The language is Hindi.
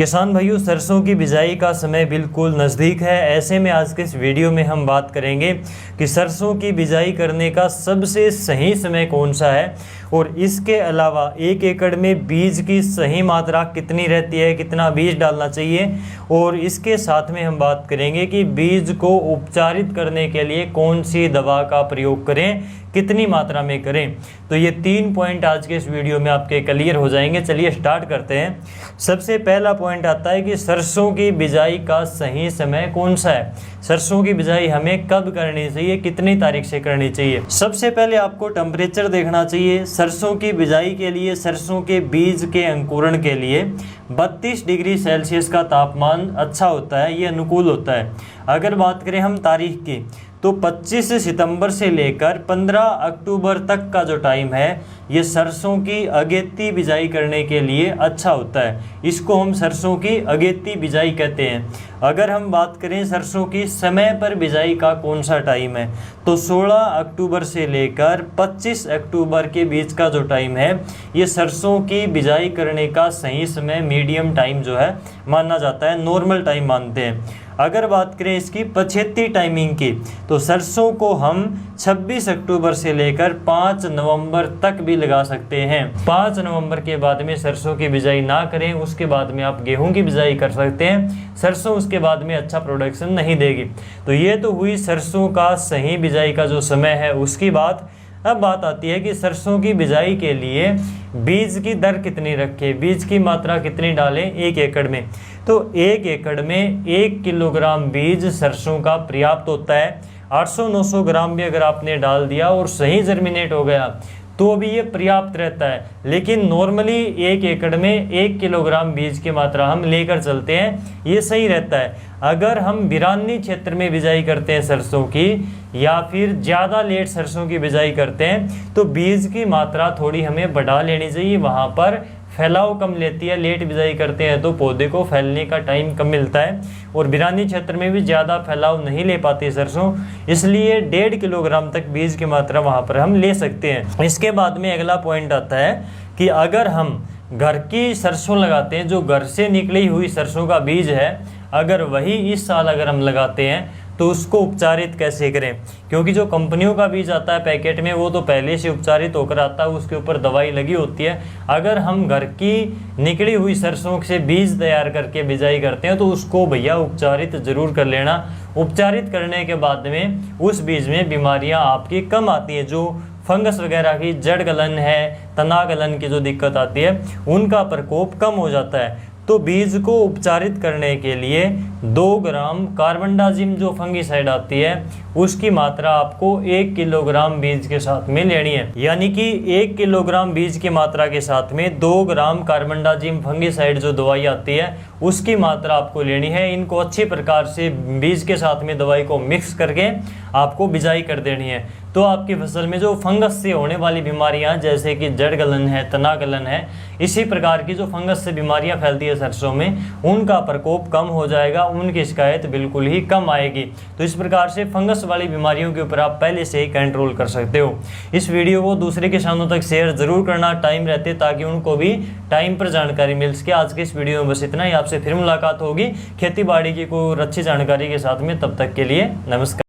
किसान भाइयों, सरसों की बिजाई का समय बिल्कुल नज़दीक है। ऐसे में आज के इस वीडियो में हम बात करेंगे कि सरसों की बिजाई करने का सबसे सही समय कौन सा है और इसके अलावा 1 एकड़ में बीज की सही मात्रा कितनी रहती है, कितना बीज डालना चाहिए, और इसके साथ में हम बात करेंगे कि बीज को उपचारित करने के लिए कौन सी दवा का प्रयोग करें, कितनी मात्रा में करें। तो ये 3 पॉइंट आज के इस वीडियो में आपके क्लियर हो जाएंगे। चलिए स्टार्ट करते हैं। सबसे पहला पॉइंट आता है कि सरसों की बिजाई का सही समय कौन सा है। सरसों की बिजाई हमें कब करनी चाहिए, कितनी तारीख से करनी चाहिए। सबसे पहले आपको टेम्परेचर देखना चाहिए। सरसों की बिजाई के लिए, सरसों के बीज के अंकुरण के लिए 32 डिग्री सेल्सियस का तापमान अच्छा होता है, ये अनुकूल होता है। अगर बात करें हम तारीख की, तो 25 सितंबर से लेकर 15 अक्टूबर तक का जो टाइम है, ये सरसों की अगेती बिजाई करने के लिए अच्छा होता है। इसको हम सरसों की अगेती बिजाई कहते हैं। अगर हम बात करें सरसों की समय पर बिजाई का कौन सा टाइम है, तो 16 अक्टूबर से लेकर 25 अक्टूबर के बीच का जो टाइम है, ये सरसों की बिजाई करने का सही समय, मीडियम टाइम जो है माना जाता है, नॉर्मल टाइम मानते हैं। अगर बात करें इसकी पछेती टाइमिंग की, तो सरसों को हम 26 अक्टूबर से लेकर 5 नवंबर तक भी लगा सकते हैं। 5 नवंबर के बाद में सरसों की बिजाई ना करें, उसके बाद में आप गेहूं की बिजाई कर सकते हैं। सरसों उसके बाद में अच्छा प्रोडक्शन नहीं देगी। तो ये तो हुई सरसों का सही बिजाई का जो समय है उसकी बात। अब बात आती है कि सरसों की बिजाई के लिए बीज की दर कितनी रखें, बीज की मात्रा कितनी डालें 1 एकड़ में। तो 1 एकड़ में 1 किलोग्राम बीज सरसों का पर्याप्त होता है। 800-900 ग्राम भी अगर आपने डाल दिया और सही जर्मिनेट हो गया तो भी ये पर्याप्त रहता है। लेकिन नॉर्मली 1 एकड़ में 1 किलोग्राम बीज की मात्रा हम लेकर चलते हैं, ये सही रहता है। अगर हम बिरानी क्षेत्र में बिजाई करते हैं सरसों की, या फिर ज़्यादा लेट सरसों की बिजाई करते हैं, तो बीज की मात्रा थोड़ी हमें बढ़ा लेनी चाहिए। वहाँ पर फैलाव कम लेती है। लेट बिजाई करते हैं तो पौधे को फैलने का टाइम कम मिलता है, और बिरानी क्षेत्र में भी ज़्यादा फैलाव नहीं ले पाती सरसों, इसलिए 1.5 किलोग्राम तक बीज की मात्रा वहाँ पर हम ले सकते हैं। इसके बाद में अगला पॉइंट आता है कि अगर हम घर की सरसों लगाते हैं, जो घर से निकली हुई सरसों का बीज है, अगर वही इस साल अगर हम लगाते हैं तो उसको उपचारित कैसे करें। क्योंकि जो कंपनियों का बीज आता है पैकेट में, वो तो पहले से उपचारित होकर आता है, उसके ऊपर दवाई लगी होती है। अगर हम घर की निकली हुई सरसों से बीज तैयार करके बिजाई करते हैं तो उसको भैया उपचारित ज़रूर कर लेना। उपचारित करने के बाद में उस बीज में बीमारियां आपकी कम आती हैं। जो फंगस वगैरह की, जड़ गलन है, तना गलन की जो दिक्कत आती है, उनका प्रकोप कम हो जाता है। तो बीज को उपचारित करने के लिए 2 ग्राम कार्बनडाजिम जो फंगिसाइड आती है, उसकी मात्रा आपको 1 किलोग्राम बीज के साथ में लेनी है। यानी कि 1 किलोग्राम बीज की मात्रा के साथ में 2 ग्राम कार्बनडाजिम फंगिसाइड जो दवाई आती है, उसकी मात्रा आपको लेनी है। इनको अच्छी प्रकार से बीज के साथ में दवाई को मिक्स करके आपको बिजाई कर देनी है। तो आपकी फसल में जो फंगस से होने वाली बीमारियां, जैसे कि जड़ गलन है, तना गलन है, इसी प्रकार की जो फंगस से बीमारियां फैलती है सरसों में, उनका प्रकोप कम हो जाएगा, उनकी शिकायत बिल्कुल ही कम आएगी। तो इस प्रकार से फंगस वाली बीमारियों के ऊपर आप पहले से ही कंट्रोल कर सकते हो। इस वीडियो को दूसरे किसानों तक शेयर जरूर करना टाइम रहते, ताकि उनको भी टाइम पर जानकारी मिल सके। आज के इस वीडियो में बस इतना ही। आपसे फिर मुलाकात होगी खेती बाड़ी की कोई अच्छी जानकारी के साथ में। तब तक के लिए नमस्कार।